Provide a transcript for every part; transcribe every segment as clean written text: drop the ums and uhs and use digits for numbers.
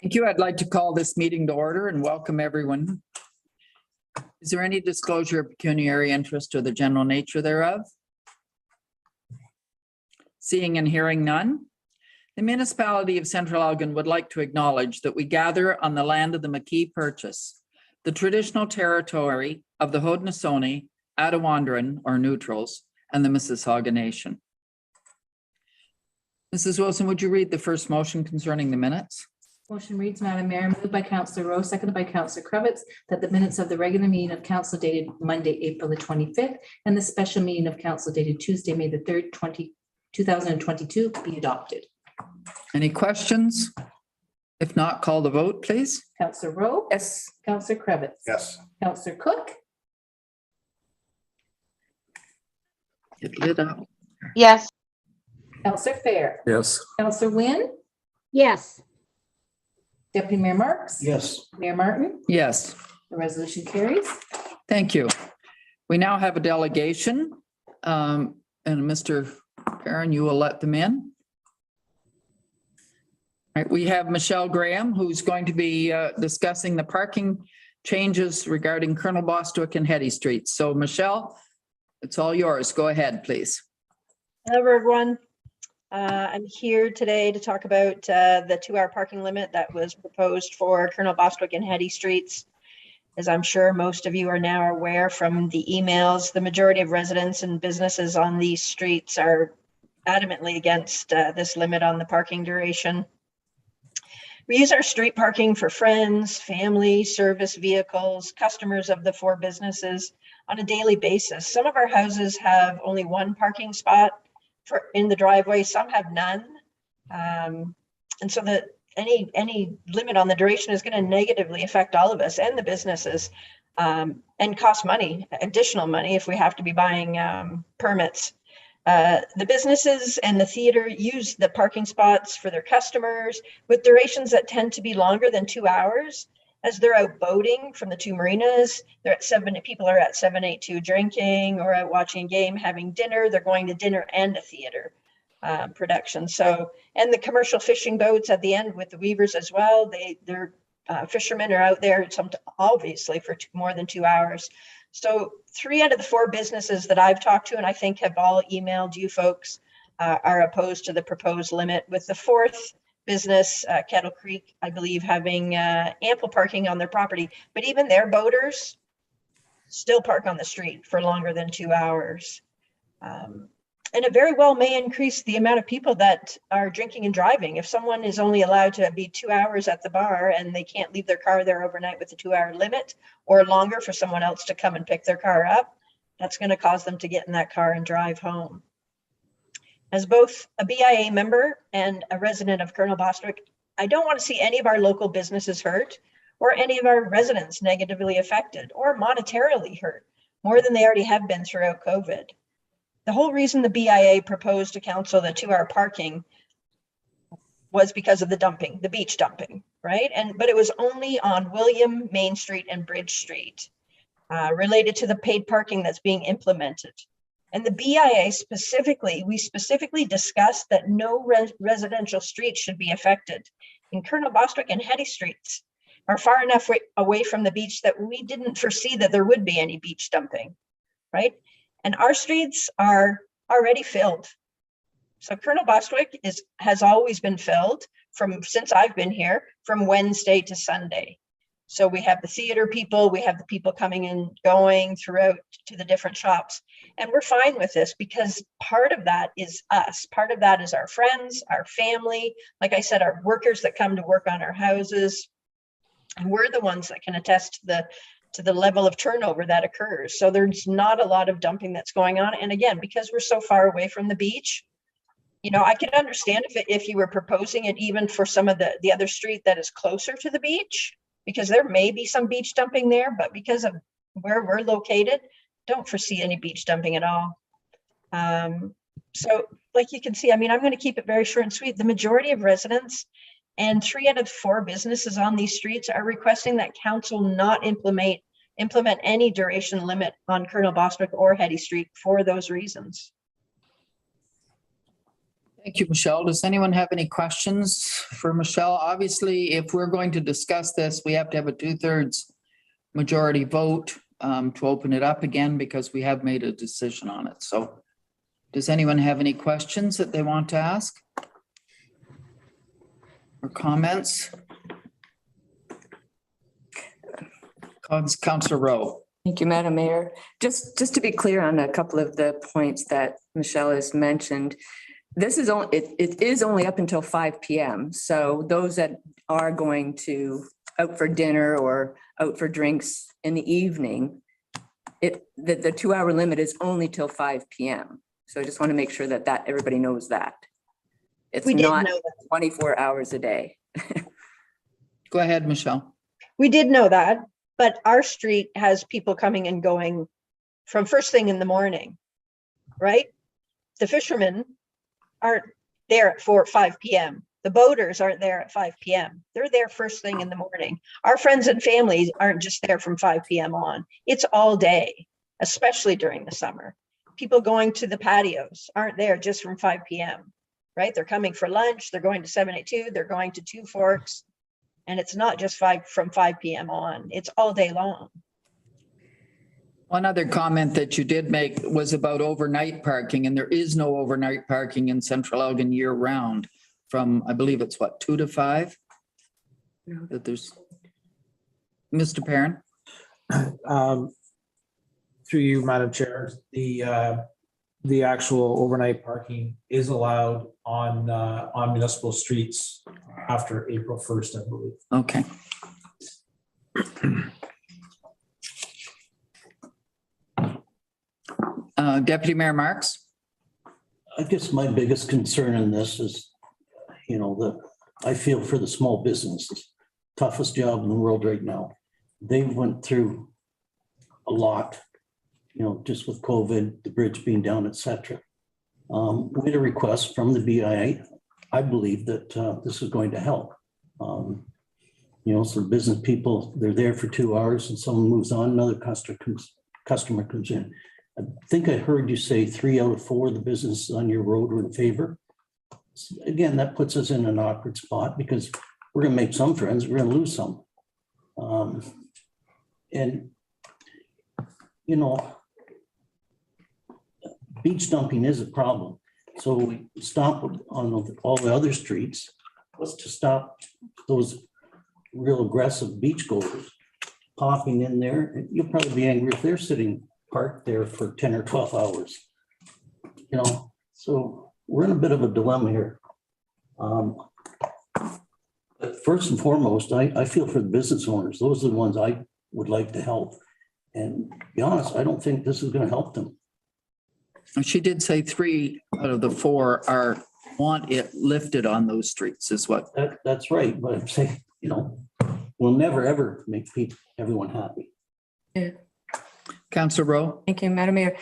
Thank you. I'd like to call this meeting to order and welcome everyone. Is there any disclosure of pecuniary interest or the general nature thereof? Seeing and hearing none, the municipality of Central Elgin would like to acknowledge that we gather on the land of the McKee Purchase, the traditional territory of the Haudenosaunee, Attawandaron or Neutrals, and the Mississauga Nation. Mrs. Wilson, would you read the first motion concerning the minutes? Motion reads, Madam Mayor, moved by Councillor Rowe, seconded by Councillor Cravitz, that the minutes of the regular meeting of council dated Monday, April the 25th, and the special meeting of council dated Tuesday, May the 3rd, 2022 be adopted. Any questions? If not, call the vote, please. Councillor Rowe? Yes. Councillor Cravitz? Yes. Councillor Cook? Get lit up. Yes. Councillor Fair? Yes. Councillor Wynn? Yes. Deputy Mayor Marks? Yes. Mayor Martin? Yes. The resolution carries. Thank you. We now have a delegation, and Mr. Perrin, you will let them in. All right, we have Michelle Graham, who's going to be discussing the parking changes regarding Colonel Bostwick and Hetty Streets. So Michelle, it's all yours. Go ahead, please. Hello, everyone. I'm here today to talk about the 2-hour parking limit that was proposed for Colonel Bostwick and Hetty Streets. As I'm sure most of you are now aware from the emails, the majority of residents and businesses on these streets are adamantly against this limit on the parking duration. We use our street parking for friends, family, service vehicles, customers of the 4 businesses on a daily basis. Some of our houses have only 1 parking spot in the driveway, some have none. And so that any limit on the duration is going to negatively affect all of us and the businesses, and cost money, additional money if we have to be buying permits. The businesses and the theater use the parking spots for their customers with durations that tend to be longer than 2 hours. As they're out boating from the 2 marinas, they're at 7, people are at 782 drinking or out watching a game, having dinner. They're going to dinner and a theater production. So, and the commercial fishing boats at the end with the weavers as well. Their fishermen are out there, obviously for more than 2 hours. So 3 out of the 4 businesses that I've talked to, and I think have all emailed you folks, are opposed to the proposed limit, with the 4th business, Kettle Creek, I believe, having ample parking on their property, but even their boaters still park on the street for longer than 2 hours. And it very well may increase the amount of people that are drinking and driving. If someone is only allowed to be 2 hours at the bar and they can't leave their car there overnight with the 2-hour limit, or longer for someone else to come and pick their car up, that's going to cause them to get in that car and drive home. As both a BIA member and a resident of Colonel Bostwick, I don't want to see any of our local businesses hurt or any of our residents negatively affected or monetarily hurt more than they already have been throughout COVID. The whole reason the BIA proposed to council the 2-hour parking was because of the dumping, the beach dumping, right? But it was only on William, Main Street, and Bridge Street, related to the paid parking that's being implemented. And the BIA we specifically discussed that no residential streets should be affected. And Colonel Bostwick and Hetty Streets are far enough away from the beach that we didn't foresee that there would be any beach dumping, right? And our streets are already filled. So Colonel Bostwick has always been filled since I've been here, from Wednesday to Sunday. So we have the theater people, we have the people coming and going throughout to the different shops. And we're fine with this because part of that is us. Part of that is our friends, our family, like I said, our workers that come to work on our houses. And we're the ones that can attest to the level of turnover that occurs. So there's not a lot of dumping that's going on. And again, because we're so far away from the beach, you know, I could understand if you were proposing it even for some of the other street that is closer to the beach, because there may be some beach dumping there, but because of where we're located, don't foresee any beach dumping at all. So like you can see, I mean, I'm going to keep it very short and sweet. The majority of residents and 3 out of 4 businesses on these streets are requesting that council not implement any duration limit on Colonel Bostwick or Hetty Street for those reasons. Thank you, Michelle. Does anyone have any questions for Michelle? Obviously, if we're going to discuss this, we have to have a 2/3 majority vote to open it up again because we have made a decision on it. So does anyone have any questions that they want to ask? Or comments? Councillor Rowe. Thank you, Madam Mayor. Just to be clear on a couple of the points that Michelle has mentioned, this is only, it is only up until 5 p.m. So those that are going to out for dinner or out for drinks in the evening, the 2-hour limit is only till 5 p.m. So I just want to make sure that everybody knows that. It's We did not know that. 24 hours a day. Go ahead, Michelle. We did know that, but our street has people coming and going from first thing in the morning, right? The fishermen aren't there at 5 p.m. The boaters aren't there at 5 p.m. They're there first thing in the morning. Our friends and families aren't just there from 5 p.m. on. It's all day, especially during the summer. People going to the patios aren't there just from 5 p.m., right? They're coming for lunch. They're going to 782. They're going to Two Forks. And it's not just from 5 p.m. on. It's all day long. One other comment that you did make was about overnight parking, and there is no overnight parking in Central Elgin year round from, I believe it's what, 2 to 5? That there's, Mr. Perrin? Through you, Madam Chair, the actual overnight parking is allowed on municipal streets after April 1st, I believe. Okay. Deputy Mayor Marks? I guess my biggest concern in this is, I feel for the small businesses, toughest job in the world right now. They went through a lot, just with COVID, the bridge being down, et cetera. We had a request from the BIA. I believe that this is going to help. So business people, they're there for 2 hours and someone moves on, another customer comes in. I think I heard you say 3 out of 4 of the businesses on your road were in favor. Again, that puts us in an awkward spot because we're going to make some friends, we're going to lose some. Beach dumping is a problem. So we stop on all the other streets. Let's just stop those real aggressive beach goers popping in there. And you'll probably be angry if they're sitting parked there for 10 or 12 hours. So we're in a bit of a dilemma here. But first and foremost, I feel for the business owners. Those are the ones I would like to help. And to be honest, I don't think this is going to help them. She did say 3 out of the 4 want it lifted on those streets is what. That's right. But I'm saying, we'll never, ever make everyone happy. Yeah. Councillor Rowe? Thank you, Madam Mayor.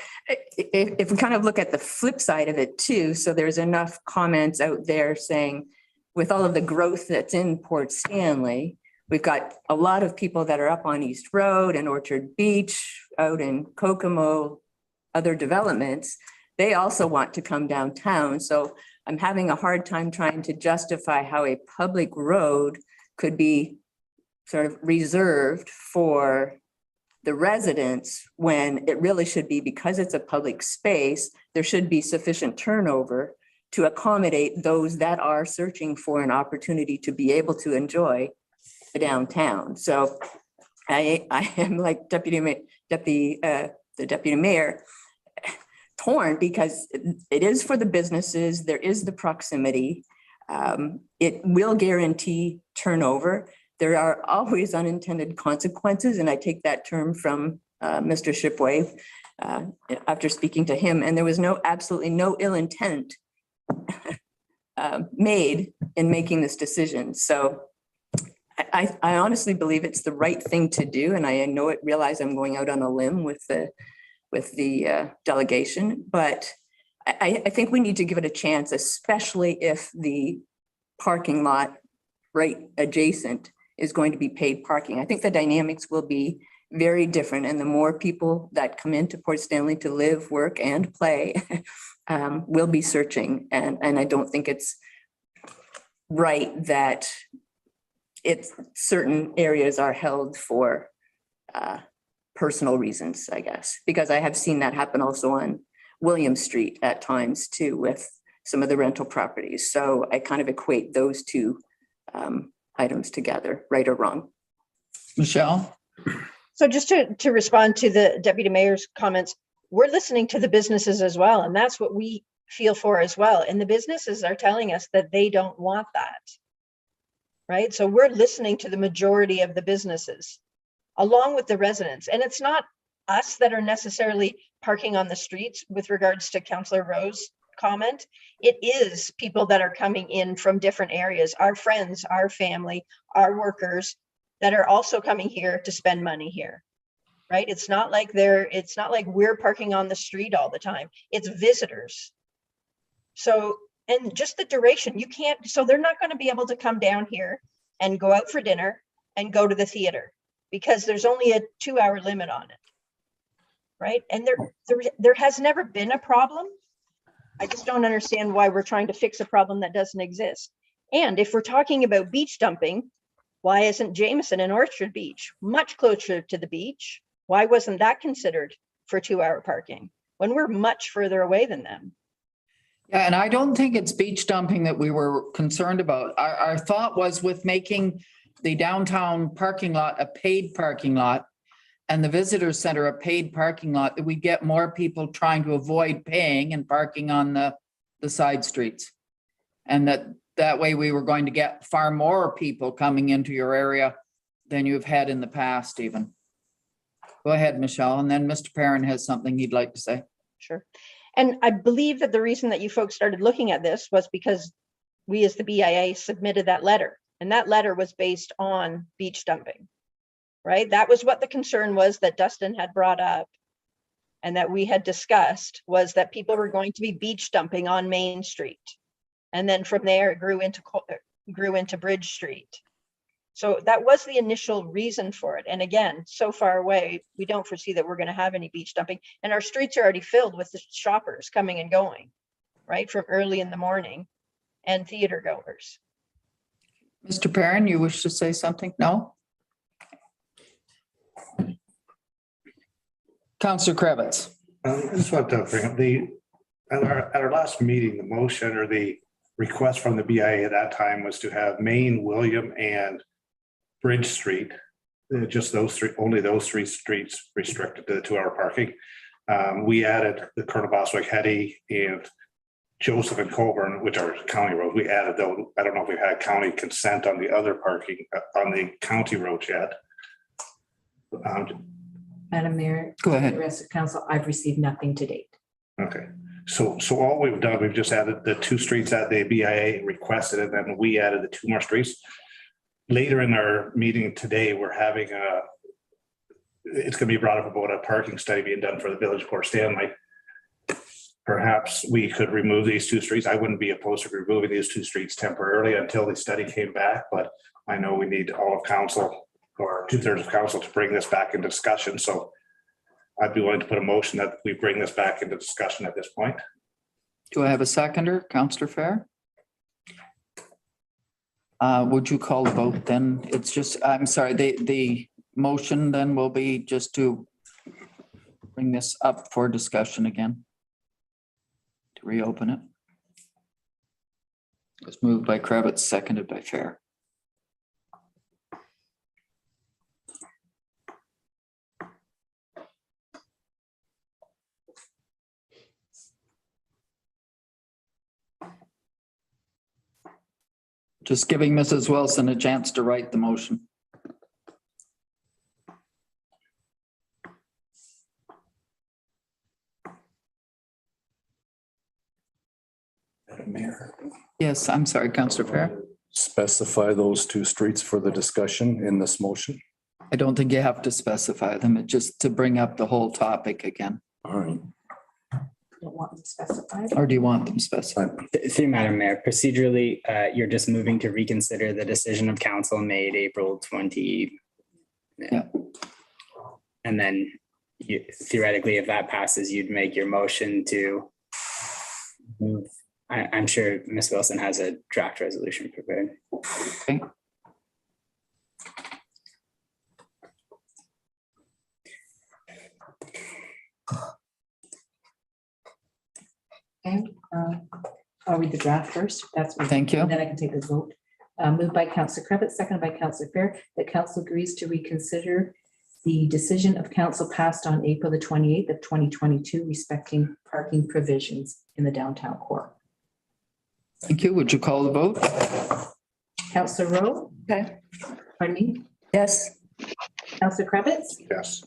If we kind of look at the flip side of it too, so there's enough comments out there saying with all of the growth that's in Port Stanley, we've got a lot of people that are up on East Road and Orchard Beach, out in Kokomo, other developments. They also want to come downtown. So I'm having a hard time trying to justify how a public road could be sort of reserved for the residents when it really should be, because it's a public space, there should be sufficient turnover to accommodate those that are searching for an opportunity to be able to enjoy the downtown. So I am like the deputy mayor, torn because it is for the businesses, there is the proximity. It will guarantee turnover. There are always unintended consequences, and I take that term from Mr. Shipway after speaking to him, and there was absolutely no ill intent made in making this decision. So I honestly believe it's the right thing to do, and I realize I'm going out on a limb with the delegation, but I think we need to give it a chance, especially if the parking lot right adjacent is going to be paid parking. I think the dynamics will be very different. And the more people that come into Port Stanley to live, work, and play will be searching. And I don't think it's right that certain areas are held for personal reasons, I guess, because I have seen that happen also on William Street at times too with some of the rental properties. So I kind of equate those two items together, right or wrong. Michelle? So just to respond to the deputy mayor's comments, we're listening to the businesses as well. And that's what we feel for as well. And the businesses are telling us that they don't want that. Right? So we're listening to the majority of the businesses along with the residents. And it's not us that are necessarily parking on the streets with regards to Councillor Rowe's comment. It is people that are coming in from different areas, our friends, our family, our workers that are also coming here to spend money here. Right? It's not like we're parking on the street all the time. It's visitors. So, and just the duration, so they're not going to be able to come down here and go out for dinner and go to the theater because there's only a 2-hour limit on it. Right? And there has never been a problem. I just don't understand why we're trying to fix a problem that doesn't exist. And if we're talking about beach dumping, why isn't Jameson and Orchard Beach much closer to the beach? Why wasn't that considered for 2-hour parking when we're much further away than them? Yeah, and I don't think it's beach dumping that we were concerned about. Our thought was with making the downtown parking lot a paid parking lot and the visitor center a paid parking lot, that we get more people trying to avoid paying and parking on the side streets. And that way we were going to get far more people coming into your area than you've had in the past even. Go ahead, Michelle, and then Mr. Perrin has something he'd like to say. Sure. And I believe that the reason that you folks started looking at this was because we as the BIA submitted that letter, and that letter was based on beach dumping, right? That was what the concern was that Dustin had brought up and that we had discussed, was that people were going to be beach dumping on Main Street. And then from there it grew into Bridge Street. So that was the initial reason for it. And again, so far away, we don't foresee that we're going to have any beach dumping. And our streets are already filled with the shoppers coming and going, right, from early in the morning, and theater goers. Mr. Perrin, you wish to say something? No? Councillor Kravitz. I just want to bring up at our last meeting, the motion or the request from the BIA at that time was to have Main, William, and Bridge Street, just those three, only those three streets restricted to the 2-hour parking. We added the Colonel Bostwick, Hetty, and Joseph and Colburn, which are county roads. We added those. I don't know if we've had county consent on the other parking on the county roads yet. Madam Mayor. Go ahead. The rest of council, I've received nothing to date. Okay. So all we've done, we've just added the 2 streets that the BIA requested, and then we added the 2 more streets. Later in our meeting today, we're having it's going to be brought up about a parking study being done for the village of Port Stanley. Perhaps we could remove these 2 streets. I wouldn't be opposed to removing these 2 streets temporarily until the study came back, but I know we need all of council or 2/3 of council to bring this back into discussion. So I'd be willing to put a motion that we bring this back into discussion at this point. Do I have a seconder, Councillor Fair? Would you call the vote then? It's just, I'm sorry, the motion then will be just to bring this up for discussion again. To reopen it. It was moved by Kravitz, seconded by Fair. Just giving Mrs. Wilson a chance to write the motion. Madam Mayor, Yes, I'm sorry, Councillor Fair. specify those 2 streets for the discussion in this motion. I don't think you have to specify them, it's just to bring up the whole topic again. All right. Don't want them specified. Or do you want them specified? Through Madam Mayor, procedurally, you're just moving to reconsider the decision of council made April 20. Yeah. And then theoretically, if that passes, you'd make your motion to move. I'm sure Ms. Wilson has a draft resolution prepared. Okay. Okay, I'll read the draft first. That's me. Thank you. And then I can take a vote. Moved by Councillor Krebitz, seconded by Councillor Fair, that council agrees to reconsider the decision of council passed on April the 28th of 2022 respecting parking provisions in the downtown core. Thank you. Would you call the vote? Councillor Rowe? Okay. Pardon me? Yes. Councillor Krebitz? Yes.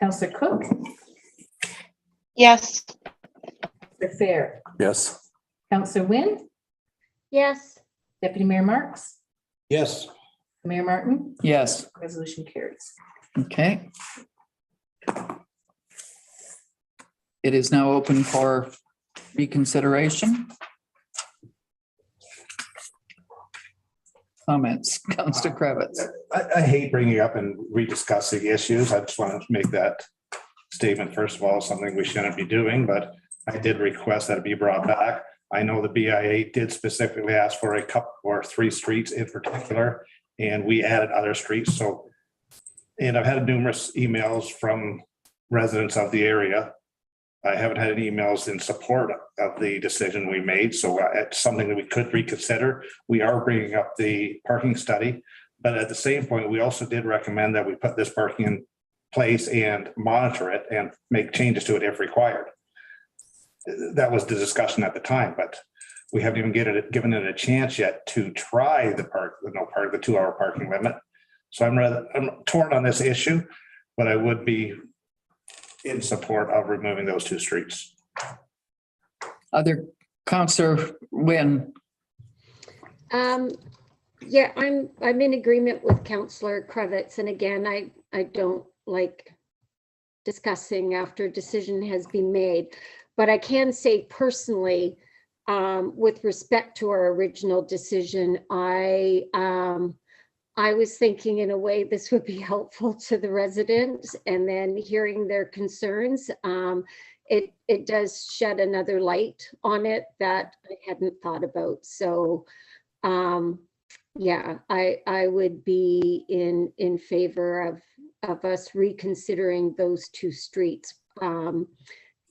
Councillor Cook? Yes. Councillor Fair? Yes. Councillor Wynn? Yes. Deputy Mayor Marks? Yes, Mayor Martin? Yes. Resolution carries. Okay. It is now open for reconsideration. Comments, Councillor Kravitz. I hate bringing up and rediscussing issues. I just want to make that statement, first of all, something we shouldn't be doing, but I did request that it be brought back. I know the BIA did specifically ask for a couple or 3 streets in particular, and we added other streets. So, and I've had numerous emails from residents of the area. I haven't had any emails in support of the decision we made. So it's something that we could reconsider. We are bringing up the parking study, but at the same point, we also did recommend that we put this parking in place and monitor it and make changes to it if required. That was the discussion at the time, but we haven't even given it a chance yet to try the 2-hour parking limit. So I'm torn on this issue, but I would be in support of removing those 2 streets. Other Councillor Wynn. Yeah, I'm in agreement with Councillor Kravitz. And again, I don't like discussing after a decision has been made. But I can say personally, with respect to our original decision, I was thinking in a way this would be helpful to the residents, and then hearing their concerns, it does shed another light on it that I hadn't thought about. So yeah, I would be in favor of us reconsidering those 2 streets.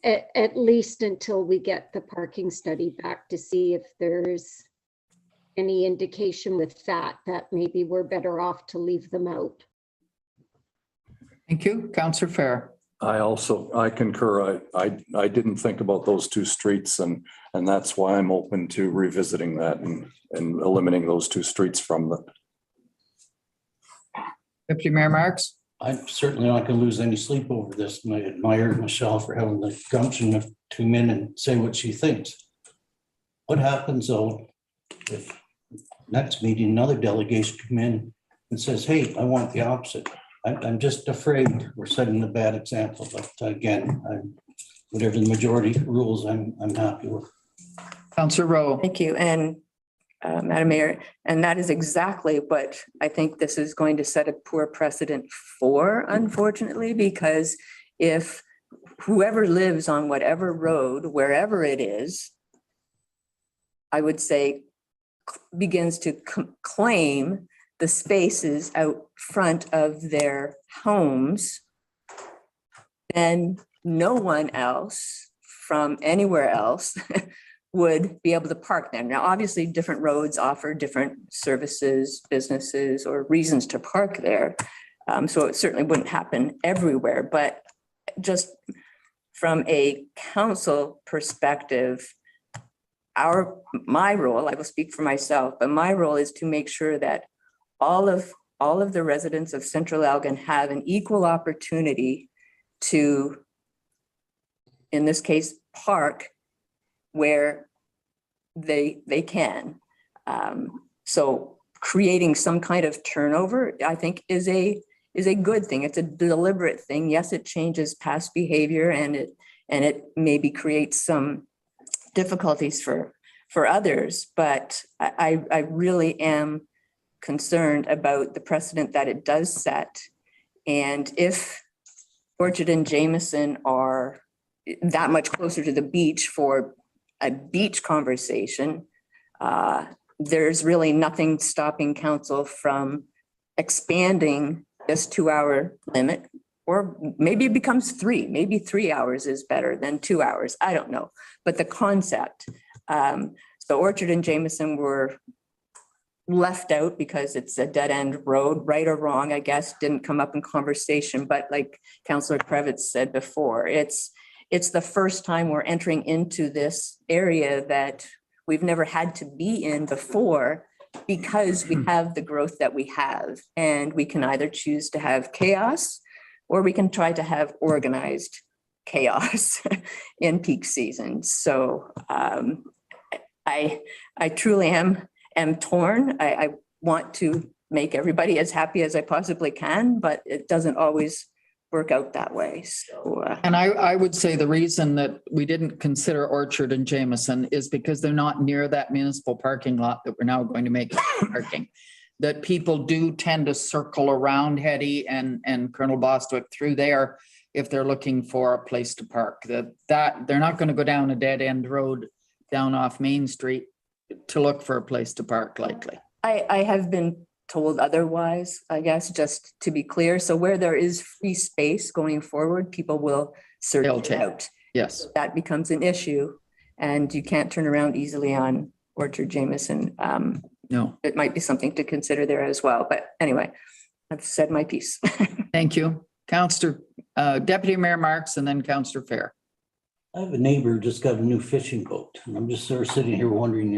At least until we get the parking study back to see if there's any indication with that maybe we're better off to leave them out. Thank you. Councillor Fair. I concur. I didn't think about those 2 streets, and that's why I'm open to revisiting that and eliminating those 2 streets from the. Deputy Mayor Marks. I'm certainly not going to lose any sleep over this. And I admire Michelle for having the gumption to come in and say what she thinks. What happens though if next meeting another delegation come in and says, hey, I want the opposite? I'm just afraid we're setting a bad example. But again, whatever the majority rules, I'm happy with. Councillor Rowe. Thank you. And Madam Mayor, and that is exactly what I think this is going to set a poor precedent for, unfortunately, because if whoever lives on whatever road, wherever it is, I would say begins to claim the spaces out front of their homes, then no one else from anywhere else would be able to park there. Now, obviously, different roads offer different services, businesses, or reasons to park there. So it certainly wouldn't happen everywhere, but just from a council perspective, my role, I will speak for myself, but my role is to make sure that all of the residents of Central Elgin have an equal opportunity to, in this case, park where they can. So creating some kind of turnover, I think, is a good thing. It's a deliberate thing. Yes, it changes past behavior, and it maybe creates some difficulties for others, but I really am concerned about the precedent that it does set. And if Orchard and Jameson are that much closer to the beach for a beach conversation. There's really nothing stopping council from expanding this 2-hour limit, or maybe it becomes 3, maybe 3 hours is better than 2 hours. I don't know, but the concept. So Orchard and Jameson were left out because it's a dead end road, right or wrong, I guess, didn't come up in conversation. But like Councillor Kravitz said before, it's the first time we're entering into this area that we've never had to be in before, because we have the growth that we have. And we can either choose to have chaos, or we can try to have organized chaos in peak season. So I truly am torn. I want to make everybody as happy as I possibly can, but it doesn't always work out that way. So And I would say the reason that we didn't consider Orchard and Jameson is because they're not near that municipal parking lot that we're now going to make parking. That people do tend to circle around Hetty and Colonel Bostwick through there if they're looking for a place to park. That they're not going to go down a dead end road down off Main Street to look for a place to park likely. I have been told otherwise, I guess, just to be clear. So where there is free space going forward, people will search it out. Yes. That becomes an issue, and you can't turn around easily on Orchard Jameson. No. It might be something to consider there as well. But anyway, I've said my piece. Thank you. Councillor, Deputy Mayor Marks, and then Councillor Fair. I have a neighbor who just got a new fishing boat, and I'm just sort of sitting here wondering,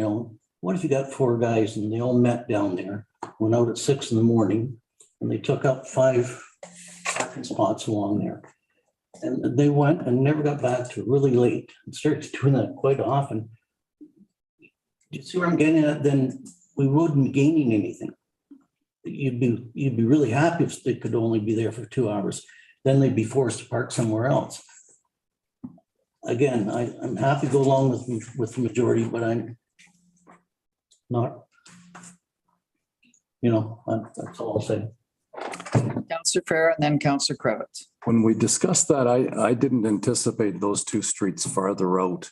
what if you got 4 guys and they all met down there, went out at 6 a.m, and they took up 5 parking spots along there. And they went and never got back to really late, and started doing that quite often. Do you see where I'm getting at? Then we wouldn't be gaining anything. You'd be really happy if they could only be there for 2 hours. Then they'd be forced to park somewhere else. Again, I'm happy to go along with the majority, but I'm not, that's all I'll say. Councillor Fair and then Councillor Kravitz. When we discussed that, I didn't anticipate those 2 streets farther out.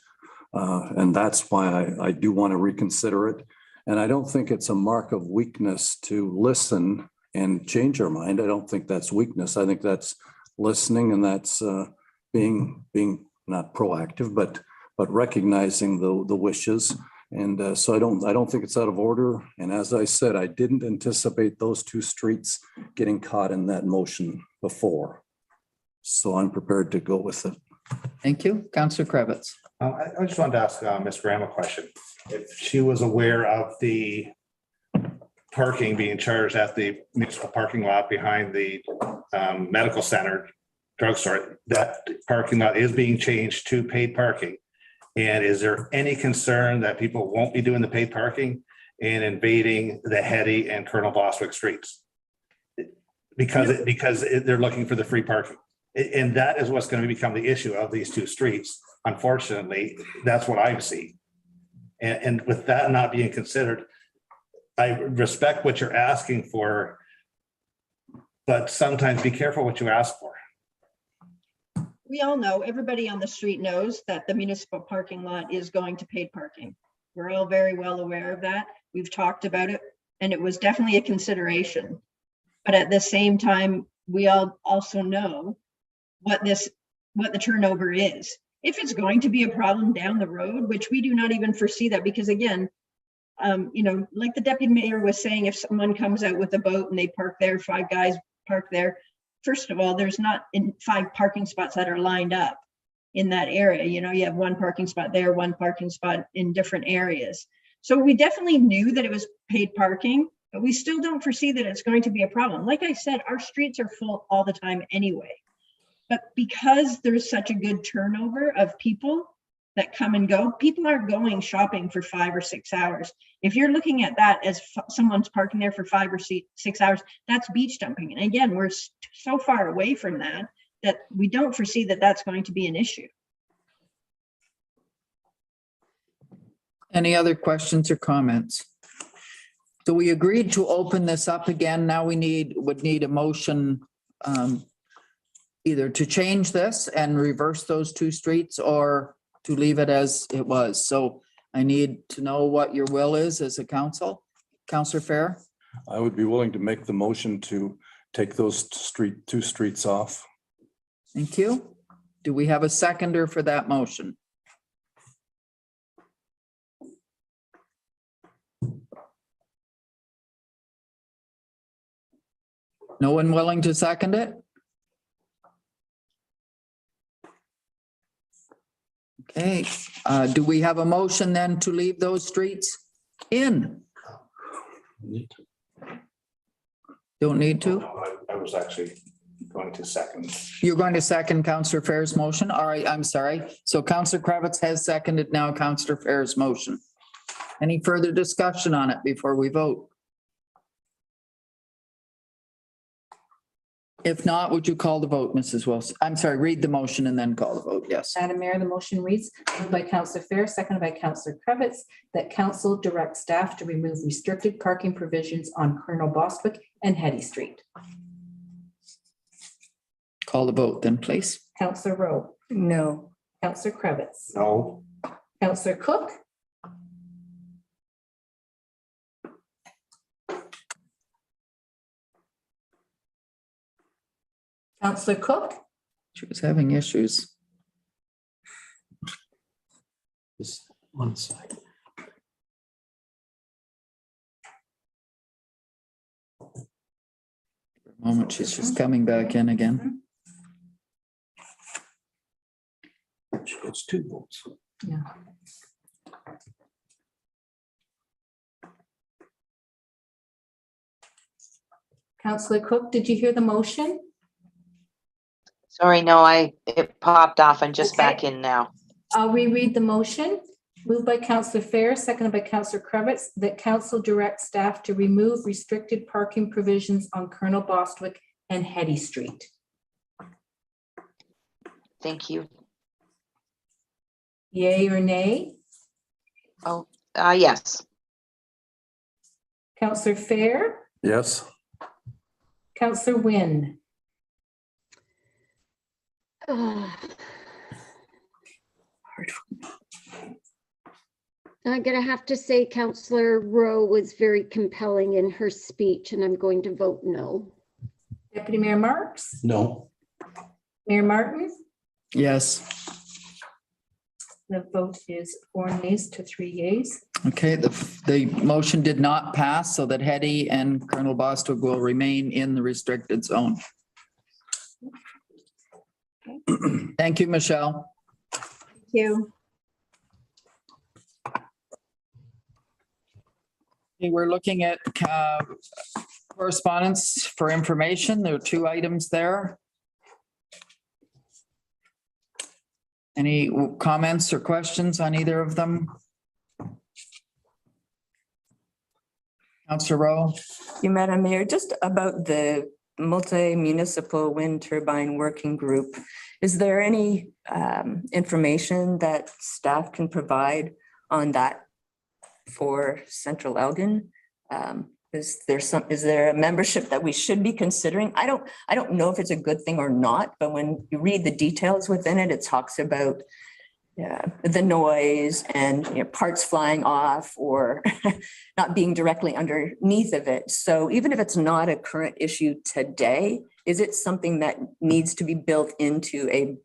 And that's why I do want to reconsider it. And I don't think it's a mark of weakness to listen and change our mind. I don't think that's weakness. I think that's listening, and that's being not proactive, but recognizing the wishes. And so I don't think it's out of order. And as I said, I didn't anticipate those 2 streets getting caught in that motion before. So I'm prepared to go with it. Thank you. Councillor Kravitz. I just wanted to ask Ms. Graham a question. If she was aware of the parking being charged at the municipal parking lot behind the medical center drugstore, that parking lot is being changed to paid parking. And is there any concern that people won't be doing the paid parking and invading the Hetty and Colonel Bostwick streets? Because they're looking for the free parking. And that is what's going to become the issue of these 2 streets. Unfortunately, that's what I see. And with that not being considered, I respect what you're asking for, but sometimes be careful what you ask for. We all know, everybody on the street knows that the municipal parking lot is going to paid parking. We're all very well aware of that. We've talked about it, and it was definitely a consideration. But at the same time, we all also know what the turnover is. If it's going to be a problem down the road, which we do not even foresee that, because again, like the deputy mayor was saying, if someone comes out with a boat and they park there, 5 guys park there, first of all, there's not 5 parking spots that are lined up in that area. You have 1 parking spot there, 1 parking spot in different areas. So we definitely knew that it was paid parking, but we still don't foresee that it's going to be a problem. Like I said, our streets are full all the time anyway. But because there's such a good turnover of people that come and go, people are going shopping for 5 or 6 hours. If you're looking at that as someone's parking there for 5 or 6 hours, that's beach dumping. And again, we're so far away from that we don't foresee that that's going to be an issue. Any other questions or comments? So we agreed to open this up again. Now we would need a motion either to change this and reverse those two streets or to leave it as it was. So I need to know what your will is as a council. Councillor Fair, I would be willing to make the motion to take those two streets off. thank you. Do we have a seconder for that motion? No one willing to second it? Okay, do we have a motion then to leave those streets in? Don't need to? I was actually going to second. You're going to second Councillor Fair's motion? All right, I'm sorry. So Councillor Kravitz has seconded now Councillor Fair's motion. Any further discussion on it before we vote? If not, would you call the vote, Mrs. Wilson? I'm sorry, read the motion and then call the vote. Yes. Madam Mayor, the motion reads, moved by Councillor Fair, seconded by Councillor Kravitz, that council direct staff to remove restricted parking provisions on Colonel Bostwick and Hetty Street. Call the vote then, please. Councillor Rowe, No. Councillor Kravitz, No. Councillor Cook, Councillor Cook, She was having issues. Just one side. For a moment, she's just coming back in again. She gets 2 votes. yeah. Councillor Cook, did you hear the motion? Sorry, no, it popped off. I'm just back in now. I'll reread the motion. Moved by Councillor Fair, seconded by Councillor Kravitz, that council direct staff to remove restricted parking provisions on Colonel Bostwick and Hetty Street. Thank you. Yay or nay? Yes. Councillor Fair, Yes. Councillor Wynne, I'm gonna have to say Councillor Rowe was very compelling in her speech, and I'm going to vote no. Deputy Mayor Marks, No. Mayor Martin. Yes. The vote is 4 nays to 3 yeas. Okay, the motion did not pass, so that Hetty and Colonel Bostwick will remain in the restricted zone. Thank you, Michelle. Thank you. Okay, we're looking at correspondence for information. There are 2 items there. Any comments or questions on either of them? Councillor Rowe? You, Madam Mayor, just about the multi-municipal wind turbine working group. Is there any information that staff can provide on that for Central Elgin? Is there a membership that we should be considering? I don't know if it's a good thing or not, but when you read the details within it, it talks about the noise and parts flying off or not being directly underneath of it. So even if it's not a current issue today, is it something that needs to be built into a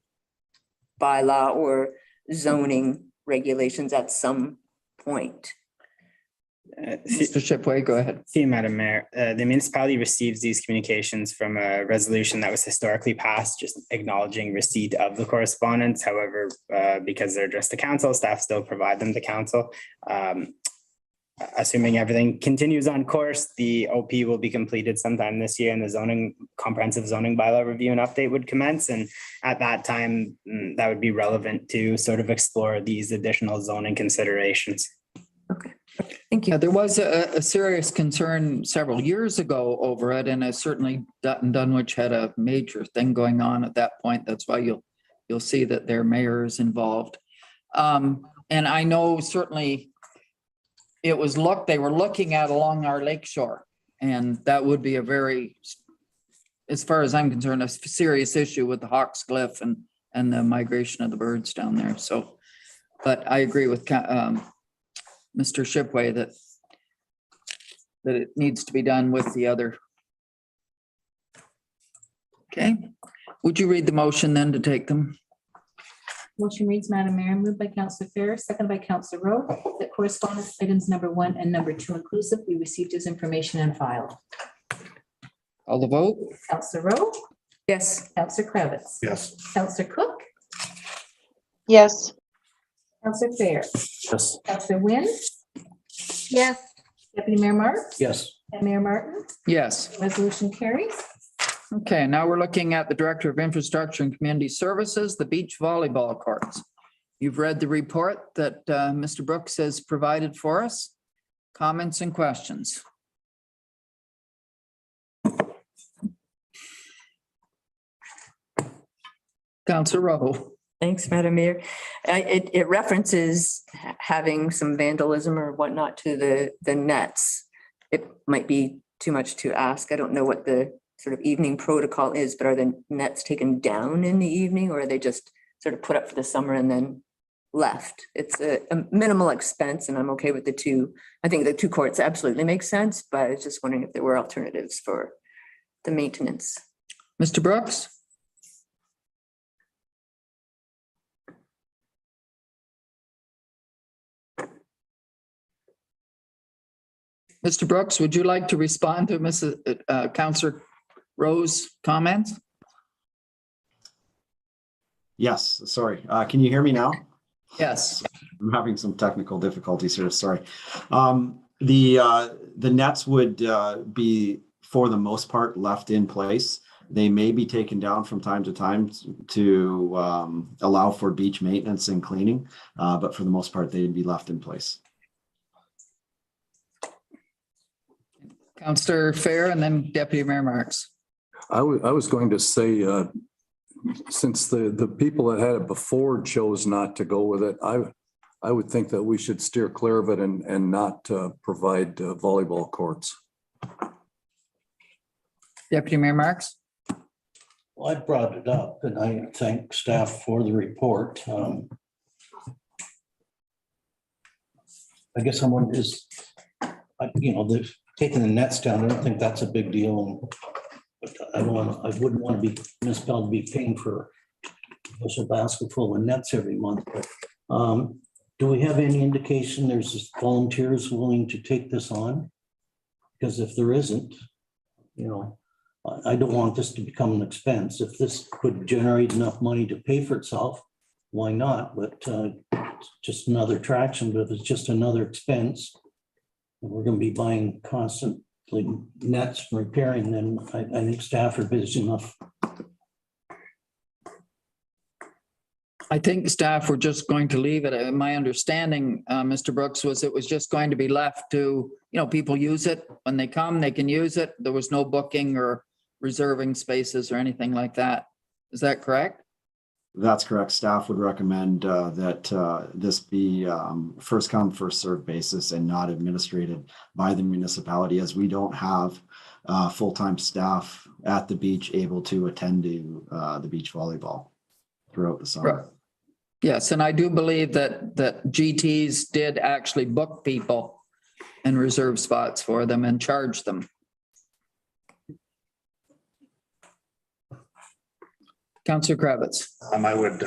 bylaw or zoning regulations at some point? Mr. Shipway, go ahead. See, Madam Mayor, the municipality receives these communications from a resolution that was historically passed, just acknowledging receipt of the correspondence. However, because they're addressed to council, staff still provide them to council. Assuming everything continues on course, the OP will be completed sometime this year and the comprehensive zoning bylaw review and update would commence. And at that time, that would be relevant to sort of explore these additional zoning considerations. Okay. Thank you. Yeah, there was a serious concern several years ago over it, and certainly Dutton Dunwich had a major thing going on at that point. That's why you'll see that their mayor is involved. And I know certainly they were looking at along our lake shore, and that would be a very as far as I'm concerned, a serious issue with the Hawks Cliff and the migration of the birds down there. So, but I agree with Mr. Shipway that it needs to be done with the other. Okay, would you read the motion then to take them? Motion reads, Madam Mayor, moved by Councillor Fair, seconded by Councillor Rowe, that correspondence items number 1 and number 2 inclusive be received as information and filed. All the vote? Councillor Rowe, Yes. Councillor Kravitz, Yes. Councillor Cook, yes, Councillor Fair, Yes. Councillor Wynn, yes, Deputy Mayor Marks. Yes. And Mayor Martin. Yes. Resolution carries. Okay, now we're looking at the Director of Infrastructure and Community Services, the beach volleyball courts. You've read the report that Mr. Brooks has provided for us. Comments and questions? Councillor Rowe. Thanks, Madam Mayor. It references having some vandalism or whatnot to the nets. It might be too much to ask. I don't know what the sort of evening protocol is, but are the nets taken down in the evening or are they just sort of put up for the summer and then left? It's a minimal expense and I'm okay with the two. I think the 2 courts absolutely make sense, but I was just wondering if there were alternatives for the maintenance. Mr. Brooks? Mr. Brooks, would you like to respond to Mrs. Councillor Rowe's comments? Yes, sorry. Can you hear me now? Yes. I'm having some technical difficulties here, sorry. The nets would be, for the most part, left in place. They may be taken down from time to time to allow for beach maintenance and cleaning, but for the most part, they'd be left in place. Councillor Fair and then Deputy Mayor Marks. I was going to say, since the people that had it before chose not to go with it, I would think that we should steer clear of it and not provide volleyball courts. Deputy Mayor Marks. Well, I brought it up and I thank staff for the report. I guess someone is, they're taking the nets down. I don't think that's a big deal. But I wouldn't want to be municipal to be paying for a basket full of nets every month. But do we have any indication there's volunteers willing to take this on? Because if there isn't, I don't want this to become an expense. If this could generate enough money to pay for itself, why not? But it's just another attraction, but if it's just another expense, and we're going to be buying constantly nets and repairing, then I think staff are busy enough. I think staff were just going to leave it. My understanding, Mr. Brooks, was it was just going to be left to, people use it. When they come, they can use it. There was no booking or reserving spaces or anything like that. Is that correct? That's correct. Staff would recommend that this be first come, first served basis and not administrated by the municipality, as we don't have full-time staff at the beach able to attend to the beach volleyball throughout the summer. Right. Yes, and I do believe that GTs did actually book people and reserve spots for them and charge them. Councillor Kravitz. I would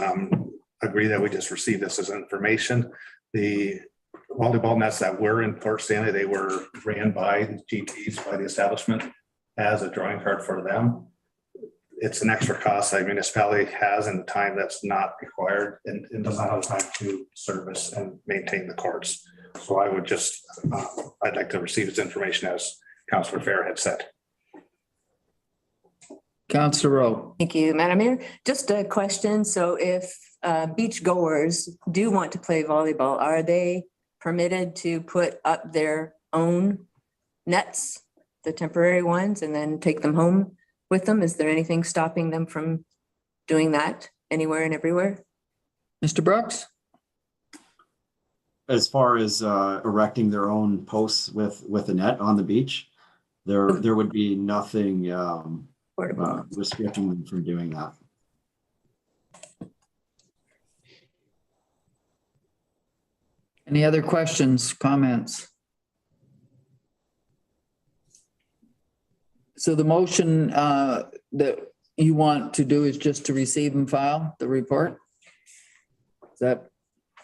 agree that we just received this as information. The volleyball nets that were in Port Stanley, they were ran by the GTs, by the establishment, as a drawing card for them. It's an extra cost that municipality has in the time that's not required and does not have time to service and maintain the courts. So I would just, I'd like to receive this information as Councillor Fair had said. Councillor Rowe. Thank you, Madam Mayor. Just a question. So if beach goers do want to play volleyball, are they permitted to put up their own nets, the temporary ones, and then take them home with them? Is there anything stopping them from doing that anywhere and everywhere? Mr. Brooks? As far as erecting their own posts with a net on the beach, there would be nothing restricting them from doing that. Any other questions, comments? So the motion that you want to do is just to receive and file the report? Is that,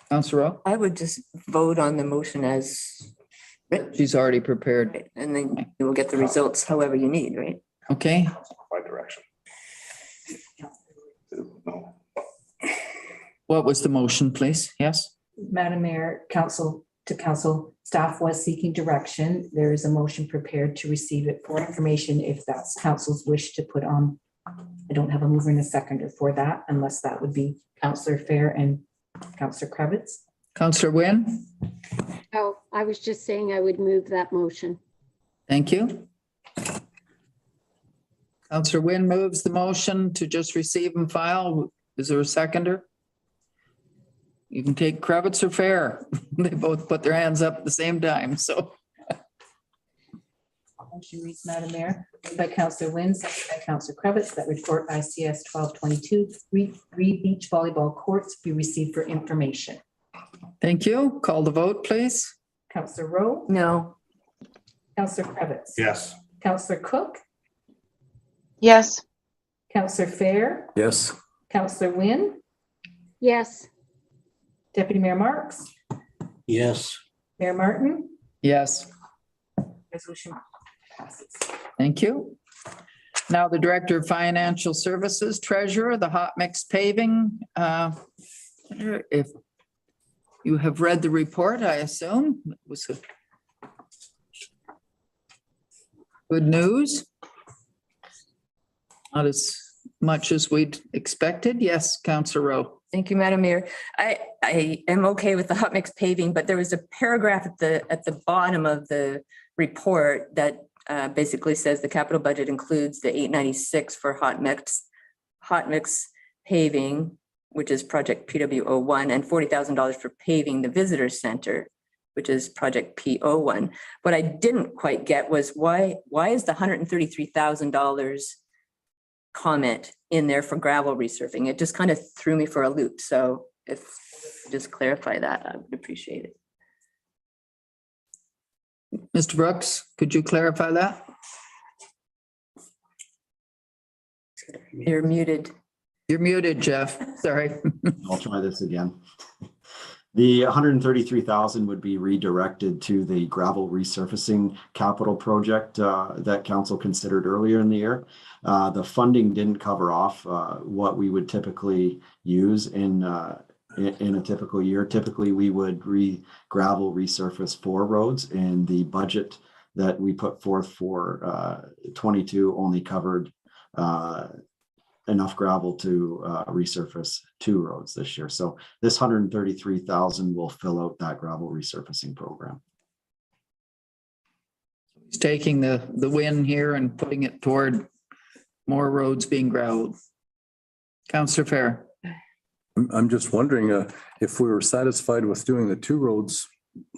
Councilor Rowe? I would just vote on the motion as written, She's already prepared. and then you will get the results however you need, right? Okay, By direction. No. what was the motion, please? Yes? Madam Mayor, council to council, staff was seeking direction. There is a motion prepared to receive it for information if that's council's wish to put on. I don't have a mover and a seconder for that unless that would be Councillor Fair and Councillor Kravitz. Councillor Wynn? Oh, I was just saying I would move that motion. Thank you. Councillor Wynn moves the motion to just receive and file. Is there a seconder? You can take Kravitz or Fair. They both put their hands up at the same time, so. Motion reads, Madam Mayor, moved by Councillor Wynn, seconded by Councillor Kravitz, that report ICS 1222, Reed Beach Volleyball Courts be received for information. Thank you. Call the vote, please. Councillor Rowe, No, Councillor Kravitz. Yes. Councillor Cook, yes, Councillor Fair, Yes. Councillor Wynn, Yes, Deputy Mayor Marks, Yes. Mayor Martin, Yes, resolution passes. thank you. Now the Director of Financial Services, Treasurer, the hot mix paving. If you have read the report, I assume it was a good news. Not as much as we'd expected. Yes, Councillor Rowe. thank you, Madam Mayor. I am okay with the hot mix paving, but there was a paragraph at the bottom of the report that basically says the capital budget includes the 896 for hot mix paving, which is project PW01, and $40,000 for paving the visitor center, which is project P01. What I didn't quite get was why is the $133,000 comment in there for gravel resurfacing? It just kind of threw me for a loop. So if you just clarify that, I would appreciate it. Mr. Brooks, could you clarify that? You're muted. You're muted, Jeff. Sorry. I'll try this again. The 133,000 would be redirected to the gravel resurfacing capital project that council considered earlier in the year. The funding didn't cover off what we would typically use in a typical year. Typically, we would gravel resurface 4 roads, and the budget that we put forth for 22 only covered enough gravel to resurface 2 roads this year. So this 133,000 will fill out that gravel resurfacing program. He's taking the win here and putting it toward more roads being gravelled. Councillor Fair. I'm just wondering if we were satisfied with doing the 2 roads,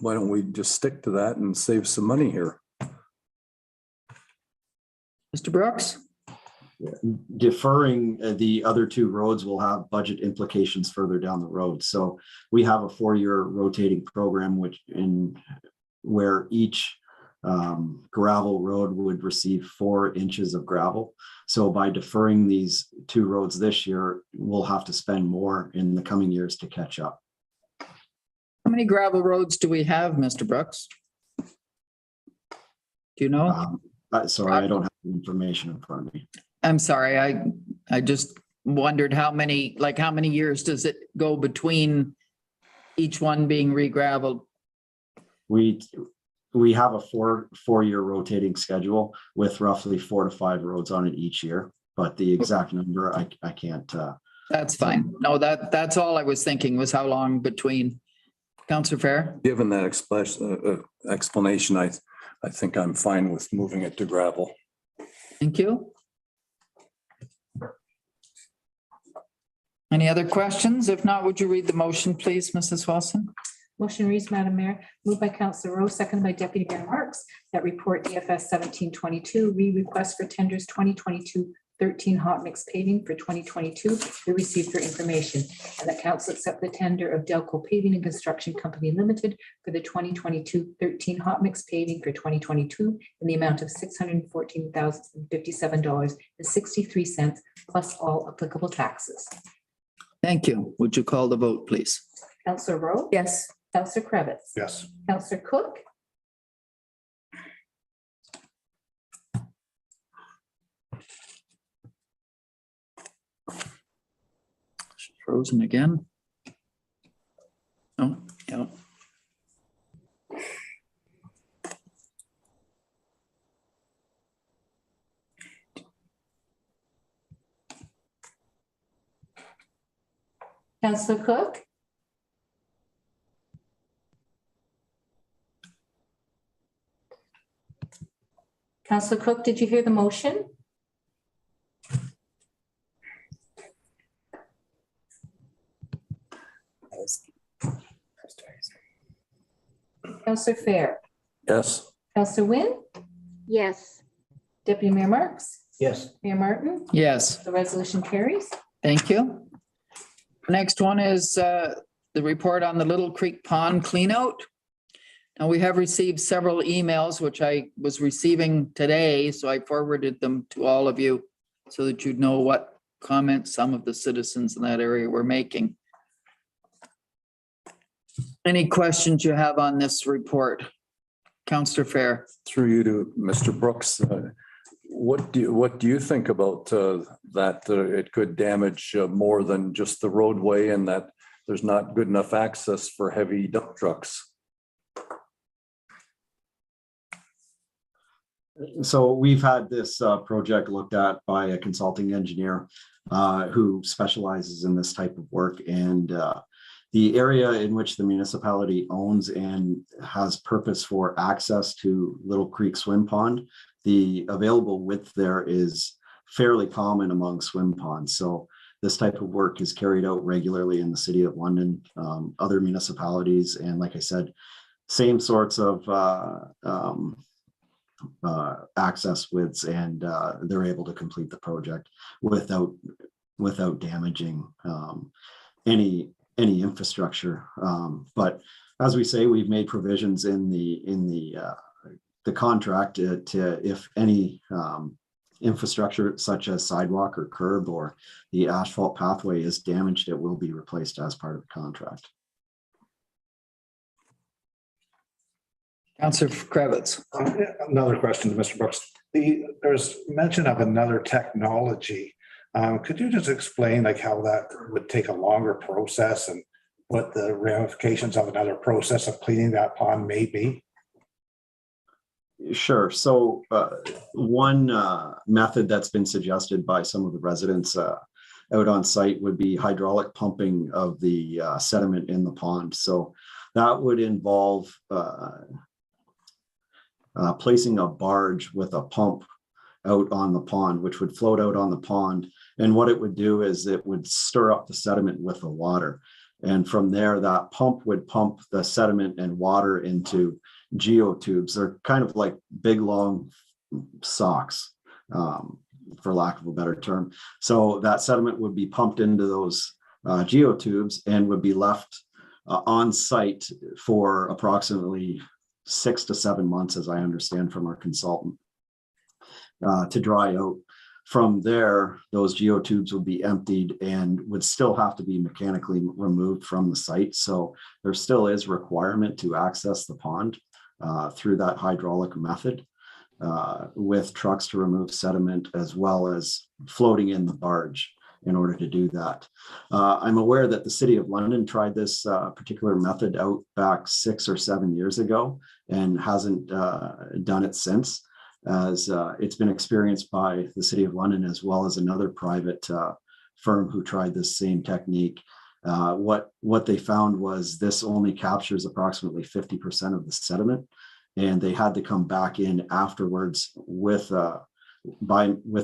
why don't we just stick to that and save some money here? Mr. Brooks? Deferring the other 2 roads will have budget implications further down the road. So we have a 4-year rotating program where each gravel road would receive 4 inches of gravel. So by deferring these 2 roads this year, we'll have to spend more in the coming years to catch up. How many gravel roads do we have, Mr. Brooks? Do you know? Sorry, I don't have the information in front of me. I'm sorry, I just wondered how many years does it go between each one being re-gravelled? We have a 4-year rotating schedule with roughly 4 to 5 roads on it each year, but the exact number I can't. That's fine. No, that's all I was thinking was how long between. Councillor Fair? Given that explanation, I think I'm fine with moving it to gravel. Thank you. Any other questions? If not, would you read the motion, please, Mrs. Wilson? Motion reads, Madam Mayor, moved by Councillor Rowe, seconded by Deputy Mayor Marks, that report EFS 1722, request for tenders 2022 13 hot mix paving for 2022 be received for information, and that council accept the tender of Delco Paving and Construction Company Limited for the 2022 13 hot mix paving for 2022 in the amount of $614,057.63 plus all applicable taxes. Thank you. Would you call the vote, please? Councillor Rowe? Yes. Councillor Krebitz? Yes. Councillor Cook? Frozen again? Oh, yeah. Councillor Cook? Councillor Cook, did you hear the motion? Councillor Fair? Yes. Councillor Wynn? yes, Deputy Mayor Marks? Yes. Mayor Martin? Yes, The resolution carries. thank you. Next one is the report on the Little Creek Pond cleanout. Now, we have received several emails, which I was receiving today, so I forwarded them to all of you so that you'd know what comments some of the citizens in that area were making. Any questions you have on this report? Councillor Fair. Through you to Mr. Brooks, what do you think about that it could damage more than just the roadway and that there's not good enough access for heavy dump trucks? So we've had this project looked at by a consulting engineer who specializes in this type of work, and the area in which the municipality owns and has purpose for access to Little Creek Swim Pond, the available width there is fairly common among swim ponds. So this type of work is carried out regularly in the City of London, other municipalities, and like I said, same sorts of access widths, and they're able to complete the project without damaging any infrastructure. But as we say, we've made provisions in the contract to if any infrastructure such as sidewalk or curb or the asphalt pathway is damaged, it will be replaced as part of the contract. Councillor Kravitz. Another question to Mr. Brooks. There's mention of another technology. Could you just explain like how that would take a longer process and what the ramifications of another process of cleaning that pond may be? Sure. So one method that's been suggested by some of the residents out on site would be hydraulic pumping of the sediment in the pond. So that would involve placing a barge with a pump out on the pond, which would float out on the pond. And what it would do is it would stir up the sediment with the water. And from there, that pump would pump the sediment and water into geotubes. They're kind of like big, long socks, for lack of a better term. So that sediment would be pumped into those geotubes and would be left on site for approximately 6 to 7 months, as I understand from our consultant, to dry out. From there, those geotubes would be emptied and would still have to be mechanically removed from the site. So there still is requirement to access the pond through that hydraulic method with trucks to remove sediment, as well as floating in the barge in order to do that. I'm aware that the City of London tried this particular method out back 6 or 7 years ago and hasn't done it since, as it's been experienced by the City of London as well as another private firm who tried this same technique. What they found was this only captures approximately 50% of the sediment, and they had to come back in afterwards with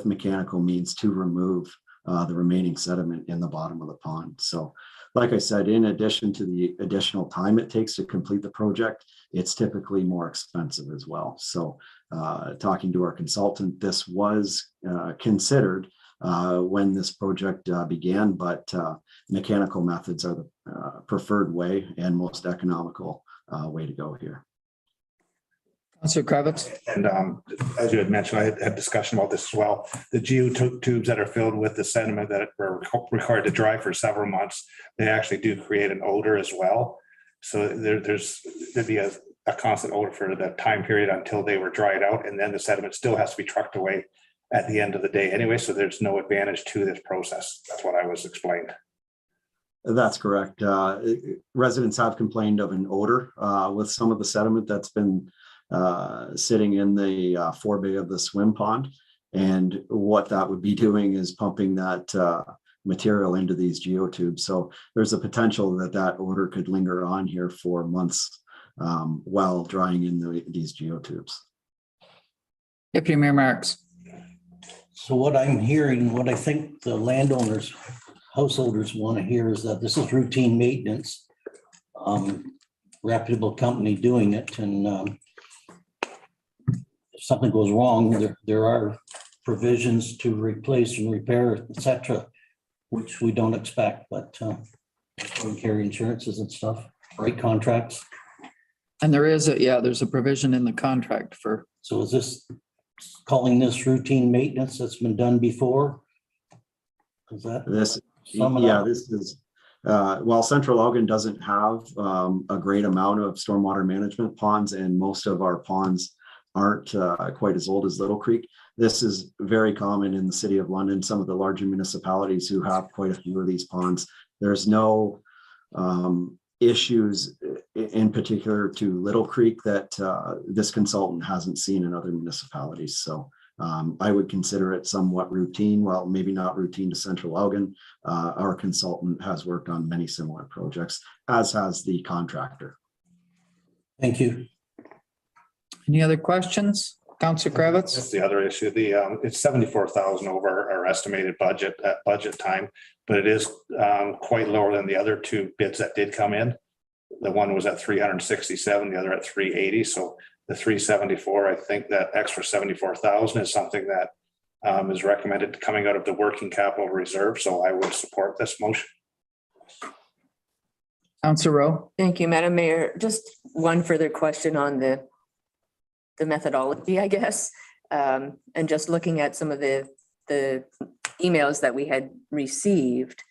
mechanical means to remove the remaining sediment in the bottom of the pond. So like I said, in addition to the additional time it takes to complete the project, it's typically more expensive as well. So talking to our consultant, this was considered when this project began, but mechanical methods are the preferred way and most economical way to go here. Councillor Kravitz. And as you had mentioned, I had discussion about this as well. The geotubes that are filled with the sediment that were required to dry for several months, they actually do create an odor as well. So there'd be a constant odor for the time period until they were dried out, and then the sediment still has to be trucked away at the end of the day anyway. So there's no advantage to this process. That's what I was explained. That's correct. Residents have complained of an odor with some of the sediment that's been sitting in the forebay of the swim pond. And what that would be doing is pumping that material into these geotubes. So there's a potential that that odor could linger on here for months while drying in these geotubes. Deputy Mayor Marks. So what I'm hearing, what I think the landowners, householders want to hear is that this is routine maintenance. Reputable company doing it, and if something goes wrong, there are provisions to replace and repair, etc., which we don't expect, but we carry insurances and stuff, right? Contracts. And there's a provision in the contract for. So is this calling this routine maintenance that's been done before? Is that this? Yeah, this is. While Central Elgin doesn't have a great amount of stormwater management ponds, and most of our ponds aren't quite as old as Little Creek, this is very common in the city of London, some of the larger municipalities who have quite a few of these ponds. There's no issues in particular to Little Creek that this consultant hasn't seen in other municipalities. So I would consider it somewhat routine. Well, maybe not routine to Central Elgin. Our consultant has worked on many similar projects, as has the contractor. Thank you. Any other questions? Councillor Kravitz? That's the other issue. It's 74,000 over our estimated budget at budget time, but it is quite lower than the other two bids that did come in. The one was at 367, the other at 380. So the 374, I think that extra 74,000 is something that is recommended coming out of the working capital reserve. So I would support this motion. Councillor Rowe? Thank you, Madam Mayor. Just one further question on the methodology, I guess. And just looking at some of the emails that we had received.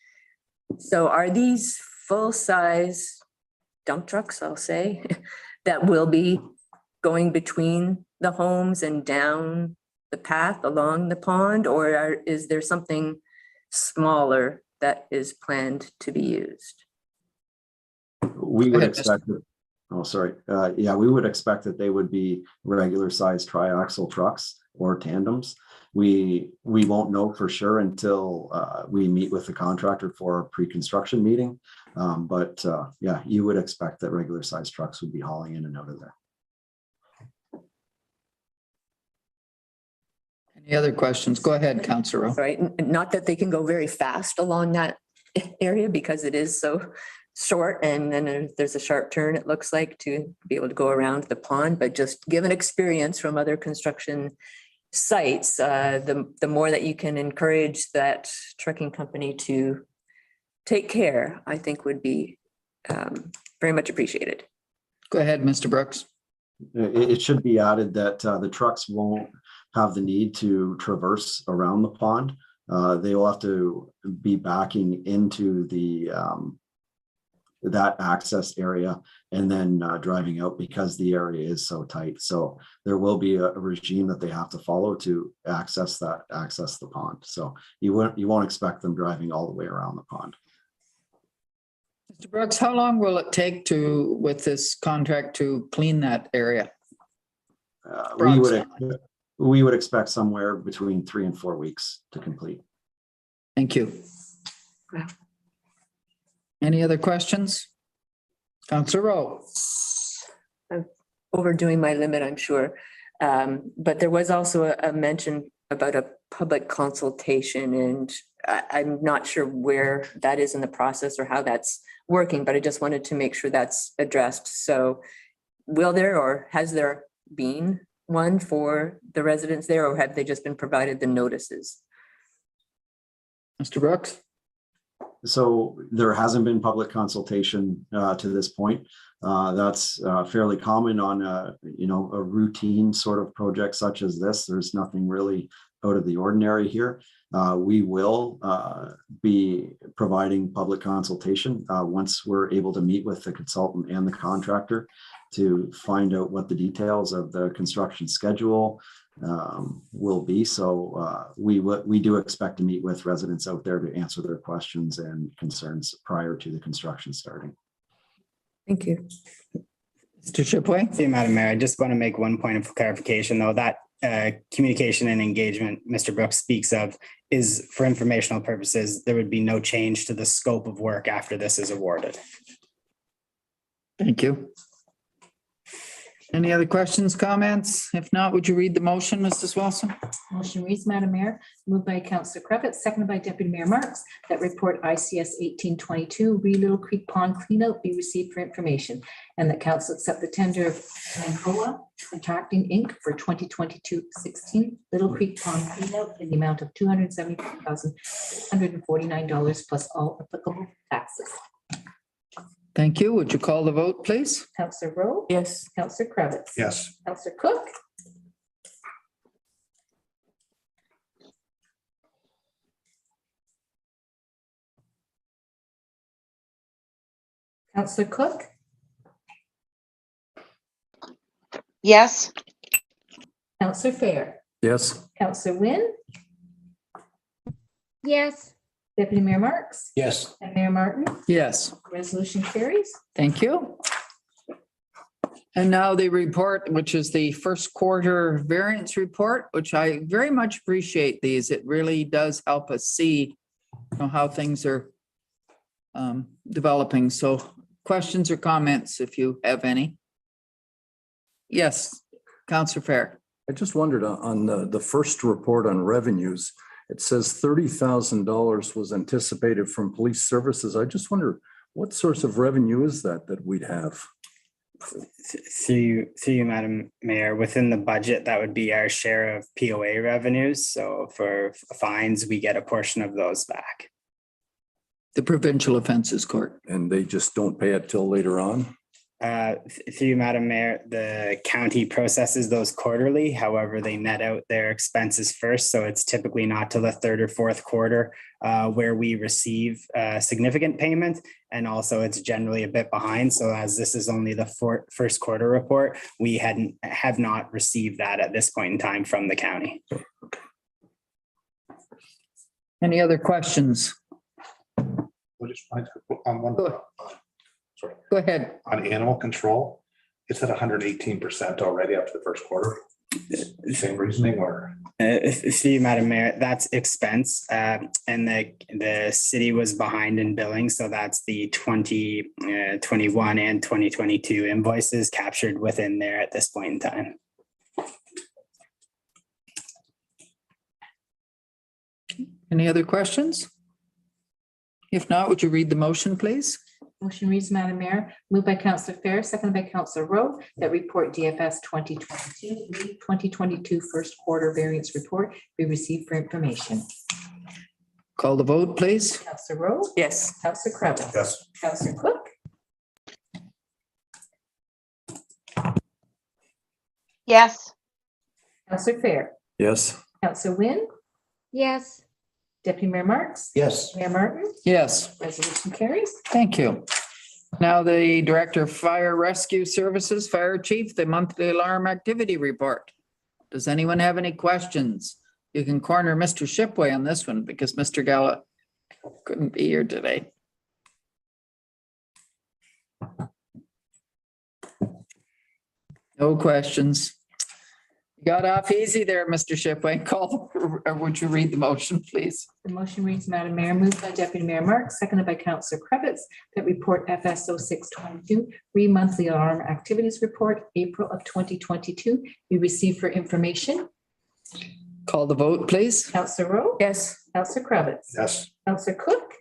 So are these full-size dump trucks, I'll say, that will be going between the homes and down the path along the pond, or is there something smaller that is planned to be used? We would expect that. Oh, sorry. Yeah, we would expect that they would be regular sized triaxle trucks or tandems. We won't know for sure until we meet with the contractor for a pre-construction meeting. But yeah, you would expect that regular sized trucks would be hauling in and out of there. Any other questions? Go ahead, Councillor Rowe. Right. Not that they can go very fast along that area because it is so short, and then there's a sharp turn, it looks like, to be able to go around the pond, but just given experience from other construction sites, the more that you can encourage that trucking company to take care, I think would be very much appreciated. Go ahead, Mr. Brooks. It should be added that the trucks won't have the need to traverse around the pond. They will have to be backing into the that access area and then driving out because the area is so tight. So there will be a regime that they have to follow to access the pond. So you won't expect them driving all the way around the pond. Mr. Brooks, how long will it take with this contract to clean that area? We would expect somewhere between 3 and 4 weeks to complete. Thank you. Any other questions? Councillor Rowe. I'm overdoing my limit, I'm sure. But there was also a mention about a public consultation, and I'm not sure where that is in the process or how that's working, but I just wanted to make sure that's addressed. So will there, or has there been one for the residents there, or have they just been provided the notices? Mr. Brooks? So there hasn't been public consultation to this point. That's fairly common on a routine sort of project such as this. There's nothing really out of the ordinary here. We will be providing public consultation once we're able to meet with the consultant and the contractor to find out what the details of the construction schedule will be. So we do expect to meet with residents out there to answer their questions and concerns prior to the construction starting. Thank you. Mr. Shipway? See, Madam Mayor, I just want to make one point of clarification, though, that communication and engagement Mr. Brooks speaks of is for informational purposes. There would be no change to the scope of work after this is awarded. Thank you. Any other questions, comments? If not, would you read the motion, Mrs. Wilson? Motion reads, Madam Mayor, moved by Councillor Cravitz, seconded by Deputy Mayor Marks, that report ICS 1822 Little Creek Pond cleanout be received for information, and that council accept the tender of Mancoa Contracting Inc. for 2022-16 Little Creek Pond cleanout in the amount of $274,649 plus all applicable taxes. Thank you. Would you call the vote, please? Councillor Rowe? Yes. Councillor Cravitz? Yes. Councillor Cook? Councillor Cook? Yes. Councillor Fair? Yes. Councillor Wynn? yes, Deputy Mayor Marks? Yes. And Mayor Martin? Yes. Resolution carries. Thank you. And now the report, which is the first quarter variance report, which I very much appreciate these. It really does help us see how things are developing. So questions or comments, if you have any? Yes, Councillor Fair. I just wondered on the first report on revenues, it says $30,000 was anticipated from police services. I just wonder what source of revenue is that we'd have? Through you, Madam Mayor, within the budget, that would be our share of POA revenues. So for fines, we get a portion of those back. The Provincial Offences Court. And they just don't pay it till later on? Through you, Madam Mayor, the county processes those quarterly. However, they net out their expenses first. So it's typically not till the third or fourth quarter where we receive significant payment. And also it's generally a bit behind. So as this is only the first quarter report, we have not received that at this point in time from the county. Any other questions? We'll just find on one. Sorry. Go ahead. On animal control, it's at 118% already up to the first quarter. Same reasoning or? See, Madam Mayor, that's expense, and the city was behind in billing, so that's the 2021 and 2022 invoices captured within there at this point in time. Any other questions? If not, would you read the motion, please? Motion reads, Madam Mayor, moved by Councillor Fair, seconded by Councillor Rowe, that report DFS 2022 first quarter variance report be received for information. Call the vote, please. Councillor Rowe? Yes. Councillor Cravitz? Yes. Councillor Cook? Yes. Councillor Fair? Yes. Councillor Wynn? yes, Deputy Mayor Marks? Yes. Mayor Martin? Yes. Resolution carries. Thank you. Now the Director of Fire Rescue Services, Fire Chief, the monthly alarm activity report. Does anyone have any questions? You can corner Mr. Shipway on this one because Mr. Gala couldn't be here today. No questions. Got off easy there, Mr. Shipway. Call, or would you read the motion, please? The motion reads, Madam Mayor, moved by Deputy Mayor Marks, seconded by Councillor Cravitz, that report FSO 622, monthly alarm activities report, April of 2022, be received for information. Call the vote, please. Councillor Rowe? Yes. Councillor Cravitz? Yes. Councillor Cook?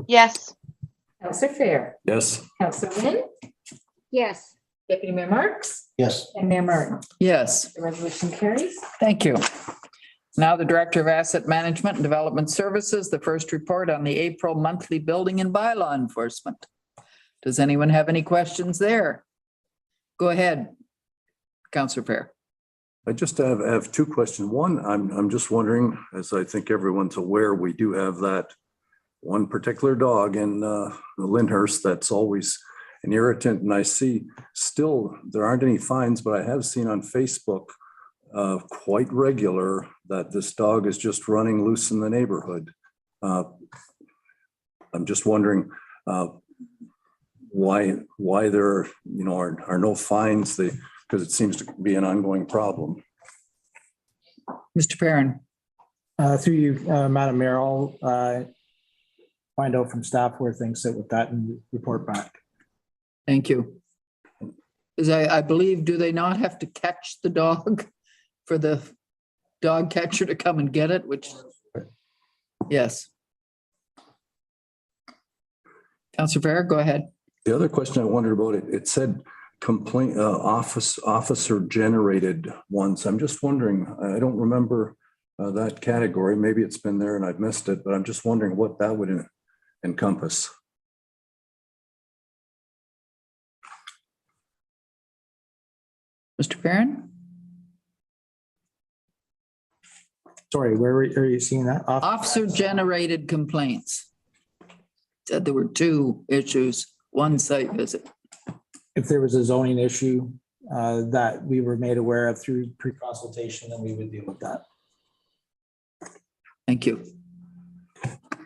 Yes. Councillor Fair? Yes. Councillor Wynn? yes. Deputy Mayor Marks? Yes. And Mayor Martin. Yes, The resolution carries. thank you. Now the Director of Asset Management and Development Services, the first report on the April monthly building and bylaw enforcement. Does anyone have any questions there? Go ahead, Councillor Fair. I just have two questions. One, I'm just wondering, as I think everyone's aware, we do have that one particular dog in Lyndhurst that's always an irritant. And I see still there aren't any fines, but I have seen on Facebook quite regular that this dog is just running loose in the neighborhood. I'm just wondering why there are no fines, because it seems to be an ongoing problem. Mr. Perrin. Through you, Madam Mayor, I'll find out from staff where things sit with that and report back. Thank you. As I believe, do they not have to catch the dog for the dog catcher to come and get it, which, yes. Councillor Fair, go ahead. The other question I wondered about, it said complaint officer generated ones. I'm just wondering, I don't remember that category. Maybe it's been there and I've missed it, but I'm just wondering what that would encompass. Mr. Perrin? Sorry, where are you seeing that? Officer generated complaints. Said there were two issues, one site visit. If there was a zoning issue that we were made aware of through pre-consultation, then we would deal with that. Thank you.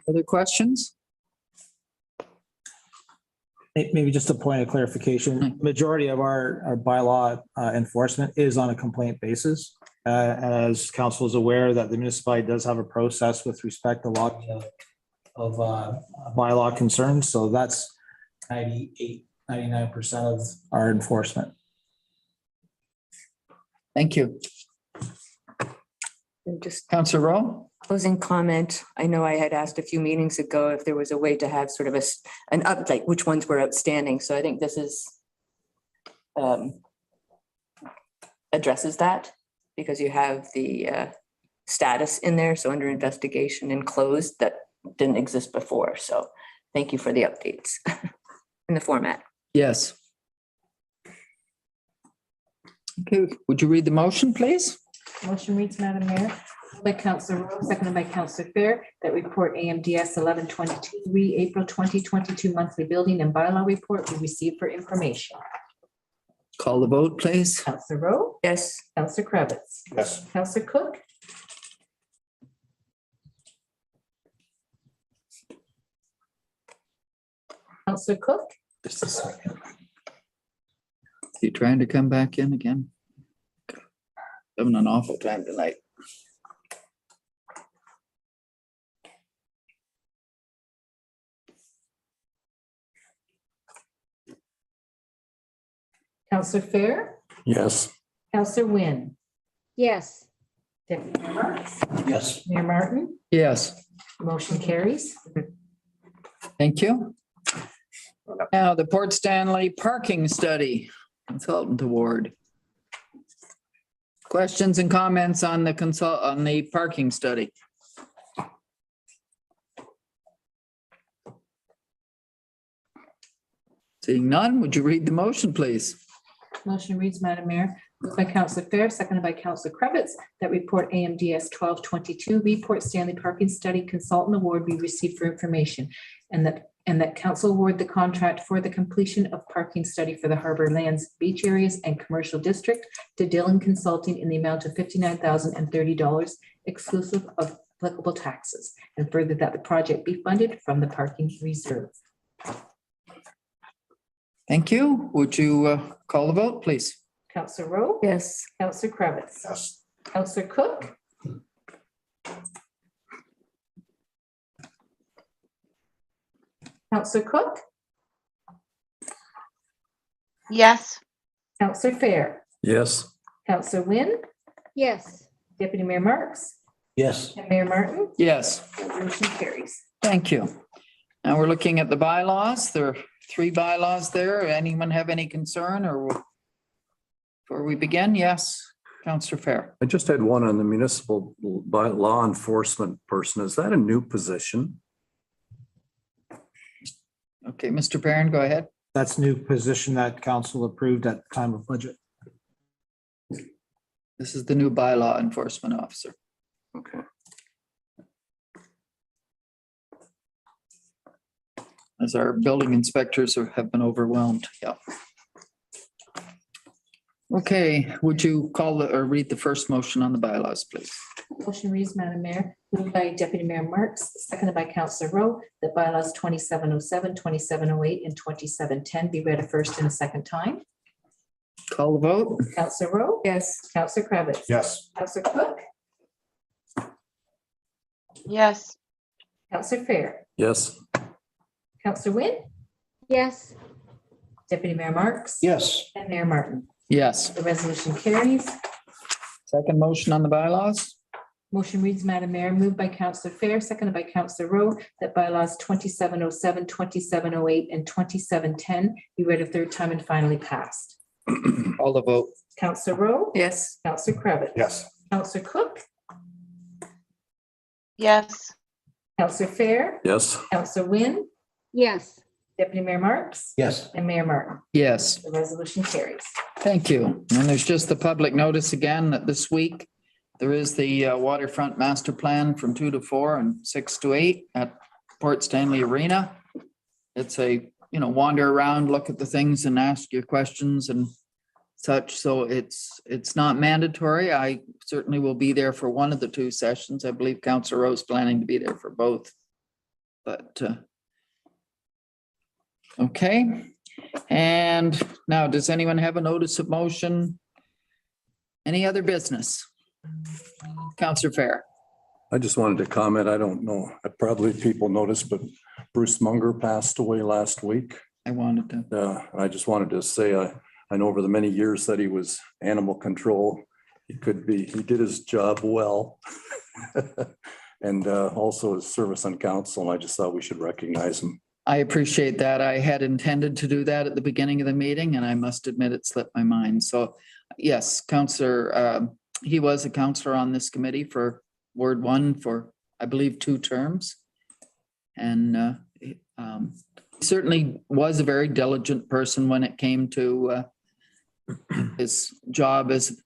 Other questions? Maybe just a point of clarification. Majority of our bylaw enforcement is on a complaint basis. As council is aware that the municipality does have a process with respect to logging of bylaw concerns. So that's 99% of our enforcement. Thank you. And just Councillor Rowe? closing comment. I know I had asked a few meetings ago if there was a way to have sort of an update, which ones were outstanding. So I think this is addresses that, because you have the status in there. So under investigation and closed, that didn't exist before. So thank you for the updates in the format. Yes. Okay, would you read the motion, please? Motion reads, Madam Mayor, by Councillor Rowe, seconded by Councillor Fair, that report AMDS 1122 April 2022 monthly building and bylaw report be received for information. Call the vote, please. Councillor Rowe? Yes. Councillor Kravitz? Yes. Councillor Cook? Councillor Cook? Just a second. You trying to come back in again? Having an awful time tonight. Councillor Fair? Yes. Councillor Wynn? Yes. Deputy Mayor Marks? Yes. Mayor Martin? Yes, Motion carries. thank you. Now, the Port Stanley Parking Study, Consultant Award. Questions and comments on the parking study? Seeing none, would you read the motion, please? Motion reads, Madam Mayor, moved by Councillor Fair, seconded by Councillor Kravitz, that report AMDS 1222 Port Stanley Parking Study Consultant Award be received for information, and that council award the contract for the completion of parking study for the Harbor Lands, Beach Areas and Commercial District to Dillon Consulting in the amount of $59,030 exclusive of applicable taxes, and further that the project be funded from the parking reserve. Thank you. Would you call the vote, please? Councillor Rowe? Yes. Councillor Kravitz? Yes. Councillor Cook? Councillor Cook? Yes. Councillor Fair? Yes. Councillor Wynn? Yes. Deputy Mayor Marks? Yes. And Mayor Martin? Yes, Resolution carries. thank you. Now we're looking at the bylaws. There are 3 bylaws there. Anyone have any concern or before we begin? Yes. Counselor Fair. I just had one on the municipal by law enforcement person. Is that a new position? Okay, Mr. Barron, go ahead. That's new position that council approved at time of budget. This is the new bylaw enforcement officer. Okay. As our building inspectors have been overwhelmed. Yeah. Okay, would you call or read the first motion on the bylaws, please? Motion reads, Madam Mayor, moved by Deputy Mayor Marks, seconded by Councillor Rowe, that bylaws 2707, 2708, and 2710 be read a first and a second time. Call the vote. Councillor Rowe? Yes. Councillor Kravitz, Yes. Councillor Cook? yes, Councillor Fair? Yes. Councillor Wynn? yes, Deputy Mayor Marks? Yes, And Mayor Martin. Yes. The resolution carries. Second motion on the bylaws. Motion reads, Madam Mayor, moved by Councillor Fair, seconded by Councillor Rowe, that bylaws 2707, 2708, and 2710 be read a third time and finally passed. Call the vote. Councillor Rowe? Yes. Councillor Kravitz, Yes. Councillor Cook? yes, Councillor Fair? Yes. Councillor Wynn? yes, Deputy Mayor Marks? yes. And Mayor Martin. Yes. The resolution carries. Thank you. And there's just the public notice again that this week there is the waterfront master plan from 2 to 4 and 6 to 8 at Port Stanley Arena. It's a, wander around, look at the things and ask your questions and such. So it's not mandatory. I certainly will be there for one of the 2 sessions. I believe Councillor Rowe's planning to be there for both. But okay. And now, does anyone have a notice of motion? Any other business? Councillor Fair. I just wanted to comment. I don't know. Probably people noticed, but Bruce Munger passed away last week. I wanted to. I just wanted to say, I know over the many years that he was animal control, he did his job well. And also his service on council. And I just thought we should recognize him. I appreciate that. I had intended to do that at the beginning of the meeting, and I must admit it slipped my mind. So yes, Councillor, he was a councillor on this committee for Ward 1 for, I believe, 2 terms. And he certainly was a very diligent person when it came to his job as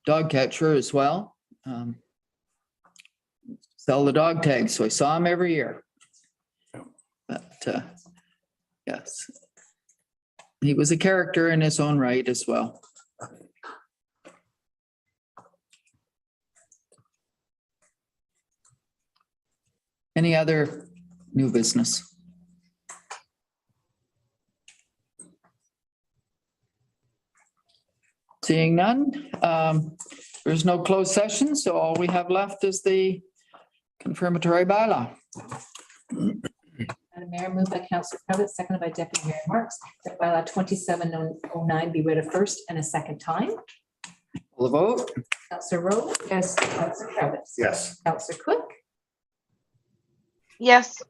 dog catcher as well. Sell the dog tags, so I saw him every year. But yes, he was a character in his own right as well. Any other new business? Seeing none, there's no closed session, so all we have left is the confirmatory bylaw. Madam Mayor, moved by Councillor Kravitz, seconded by Deputy Mayor Marks, that bylaw 2709 be read a first and a second time. Call the vote. Councillor Rowe? Yes. Councillor Kravitz? Yes. Councillor Cook? yes,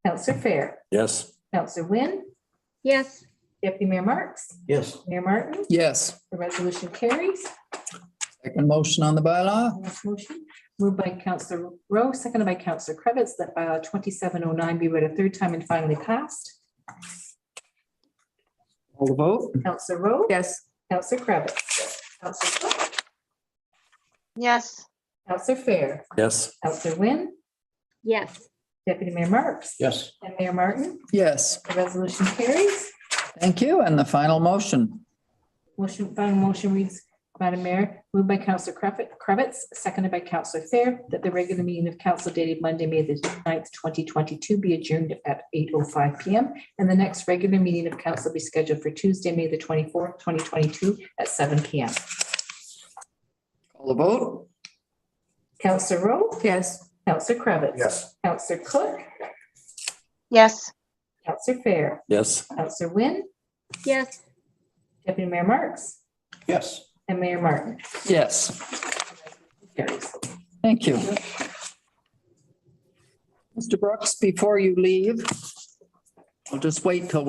Councillor Fair? Yes. Councillor Wynn? yes, Deputy Mayor Marks? Yes. Mayor Martin? Yes. The resolution carries. Second motion on the bylaw. Next motion, moved by Councillor Rowe, seconded by Councillor Kravitz, that bylaw 2709 be read a third time and finally passed. Call the vote. Councillor Rowe? Yes. Councillor Kravitz? Councillor Cook? yes, Councillor Fair? Yes. Councillor Wynn? yes, Deputy Mayor Marks? Yes. And Mayor Martin? Yes, The resolution carries. thank you. And the final motion. Final motion reads, Madam Mayor, moved by Councillor Kravitz, seconded by Councillor Fair, that the regular meeting of council dated Monday, May the 9th, 2022 be adjourned at 8:05 PM. And the next regular meeting of council be scheduled for Tuesday, May the 24th, 2022 at 7 PM. Call the vote. Councillor Rowe? Yes. Councillor Kravitz? Yes. Councillor Cook? yes, Councillor Fair? Yes. Councillor Wynn? yes. Deputy Mayor Marks? Yes. And Mayor Martin? Yes, Carries. thank you. Mr. Brooks, before you leave, I'll just wait till we're